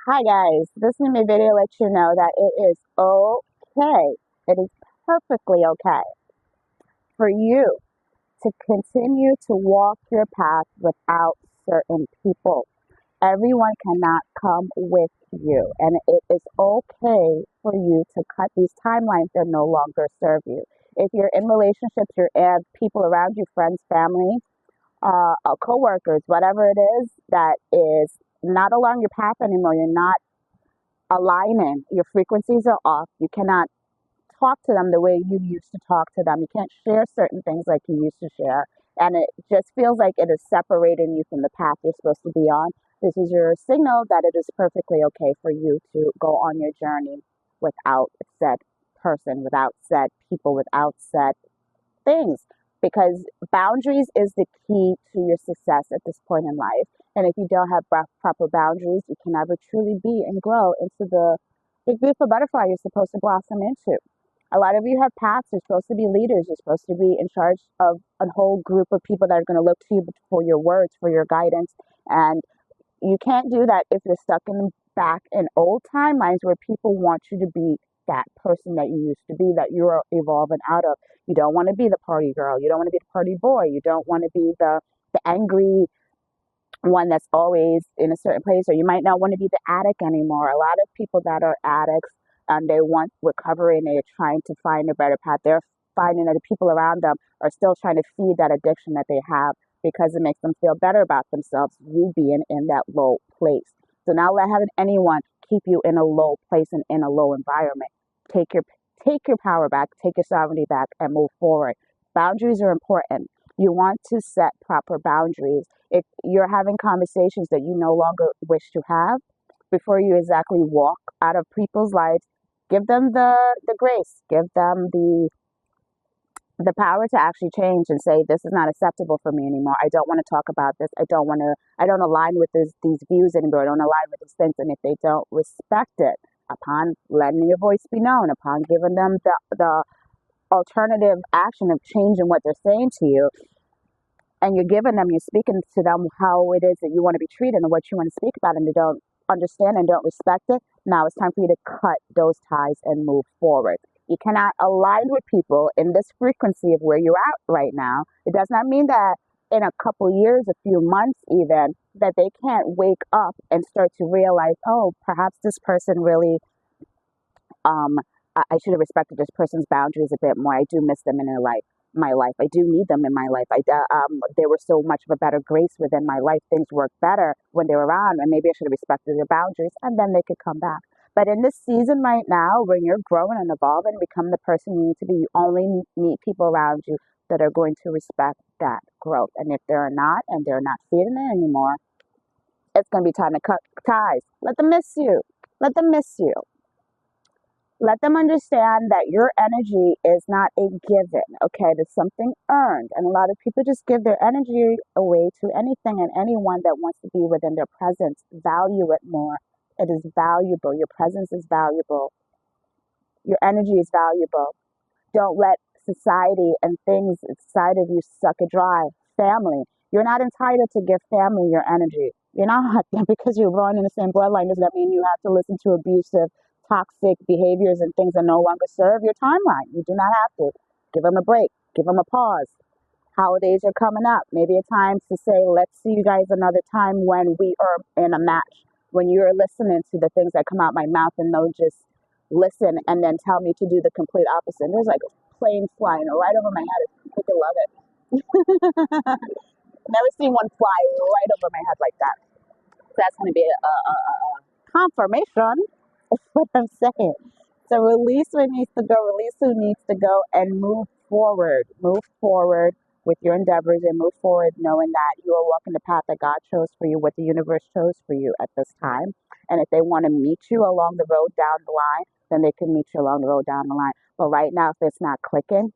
Hi guys, this is my video to let you know that it is okay. It is perfectly okay for you to continue to walk your path without certain people. Everyone cannot come with you, and it is okay for you to cut these timelines that no longer serve you. If you're in relationships, you're and people around you, friends, family, co-workers, whatever it is that is not along your path anymore, you're not aligning. Your frequencies are off. You cannot talk to them the way you used to talk to them. You can't share certain things like you used to share. And it just feels like it is separating you from the path you're supposed to be on. This is your signal that it is perfectly okay for you to go on your journey without said person, without said people, without said things, because boundaries is the key to your success at this point in life. And if you don't have proper boundaries, you can never truly be and grow into the big, beautiful butterfly you're supposed to blossom into. A lot of you have paths. You're supposed to be leaders. You're supposed to be in charge of a whole group of people that are going to look to you for your words, for your guidance. And you can't do that if you're stuck in back in old timelines where people want you to be that person that you used to be, that you're evolving out of. You don't want to be the party girl. You don't want to be the party boy. You don't want to be the angry one that's always in a certain place, or you might not want to be the addict anymore. A lot of people that are addicts and they want recovery and they're trying to find a better path. They're finding that the people around them are still trying to feed that addiction that they have because it makes them feel better about themselves, you being in that low place. So now let having anyone keep you in a low place and in a low environment. Take your take your power back, take your sovereignty back and move forward. Boundaries are important. You want to set proper boundaries. If you're having conversations that you no longer wish to have, before you exactly walk out of people's lives, give them the grace, give them the power to actually change and say, this is not acceptable for me anymore. I don't want to talk about this. I don't align with these views anymore. I don't align with these things. And if they don't respect it, upon letting your voice be known, upon giving them the alternative action of changing what they're saying to you, and you're speaking to them how it is that you want to be treated and what you want to speak about, and they don't understand and don't respect it, now it's time for you to cut those ties and move forward. You cannot align with people in this frequency of where you're at right now. It does not mean that in a couple years, a few months even, that they can't wake up and start to realize, oh, perhaps this person really um, I should have respected this person's boundaries a bit more. I do miss them in their life, my life. I do need them in my life. They were so much of a better grace within my life. Things worked better when they were around, and maybe I should have respected their boundaries, and then they could come back. But in this season right now, when you're growing and evolving, become the person you need to be, you only need people around you that are going to respect that growth. And if they're not, and they're not feeding it anymore, it's going to be time to cut ties. Let them miss you. Let them miss you. Let them understand that your energy is not a given, okay? There's something earned. And a lot of people just give their energy away to anything and anyone that wants to be within their presence. Value it more. It is valuable. Your presence is valuable. Your energy is valuable. Don't let society and things inside of you suck it dry. Family. You're not entitled to give family your energy. You're not. Because you're born in the same bloodline, does that mean you have to listen to abusive, toxic behaviors and things that no longer serve your timeline? You do not have to. Give them a break. Give them a pause. Holidays are coming up. Maybe a time to say, let's see you guys another time when we are in a match. When you're listening to the things that come out my mouth and don't just listen and then tell me to do the complete opposite. There's like a plane flying right over my head. I freaking love it. Never seen one fly right over my head like that. So that's going to be a confirmation of what I'm saying. So release what needs to go, release who needs to go, and move forward. Move forward with your endeavors and move forward knowing that you are walking the path that God chose for you, what the universe chose for you at this time. And if they want to meet you along the road down the line, then they can meet you along the road down the line. But right now, if it's not clicking,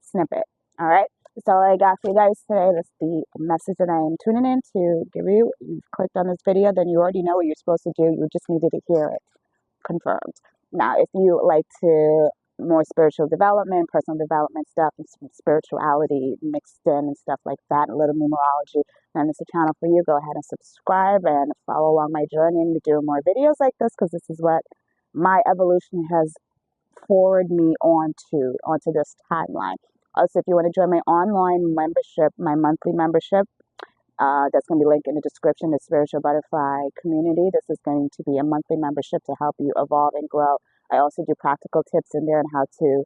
snip it. All right? That's all I got for you guys today. That's the message that I am tuning in to give you. You've clicked on this video, then you already know what you're supposed to do. You just needed to hear it confirmed. Now, if you like to more spiritual development, personal development stuff, and some spirituality mixed in and stuff like that, a little numerology. And it's a channel for you. Go ahead and subscribe and follow along my journey and be doing more videos like this, because this is what my evolution has forward me onto this timeline. Also, if you want to join my online membership, my monthly membership, that's going to be linked in the description, the Spiritual Butterfly Community. This is going to be a monthly membership to help you evolve and grow. I also do practical tips in there on how to,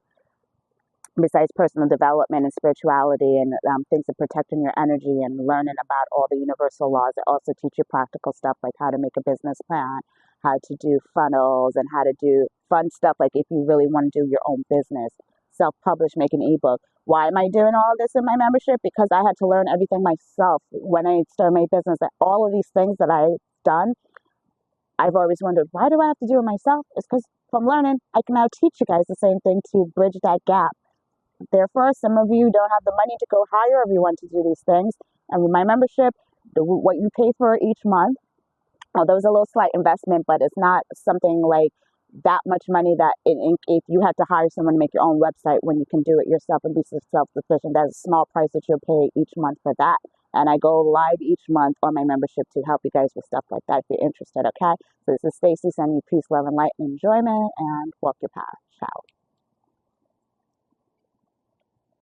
besides personal development and spirituality and things of protecting your energy and learning about all the universal laws. I also teach you practical stuff like how to make a business plan, how to do funnels, and how to do fun stuff like if you really want to do your own business, self-publish, make an ebook. Why am I doing all this in my membership? Because I had to learn everything myself when I started my business. And all of these things that I've done, I've always wondered, why do I have to do it myself? It's because from learning, I can now teach you guys the same thing to bridge that gap. Therefore, some of you don't have the money to go hire everyone to do these things. And with my membership, what you pay for each month, although it's a little slight investment, but it's not something like that much money that if you had to hire someone to make your own website when you can do it yourself and be self-sufficient, that's a small price that you'll pay each month for that. And I go live each month on my membership to help you guys with stuff like that if you're interested, okay? So this is Stacy sending you peace, love, and light and enjoyment, and walk your path. Ciao.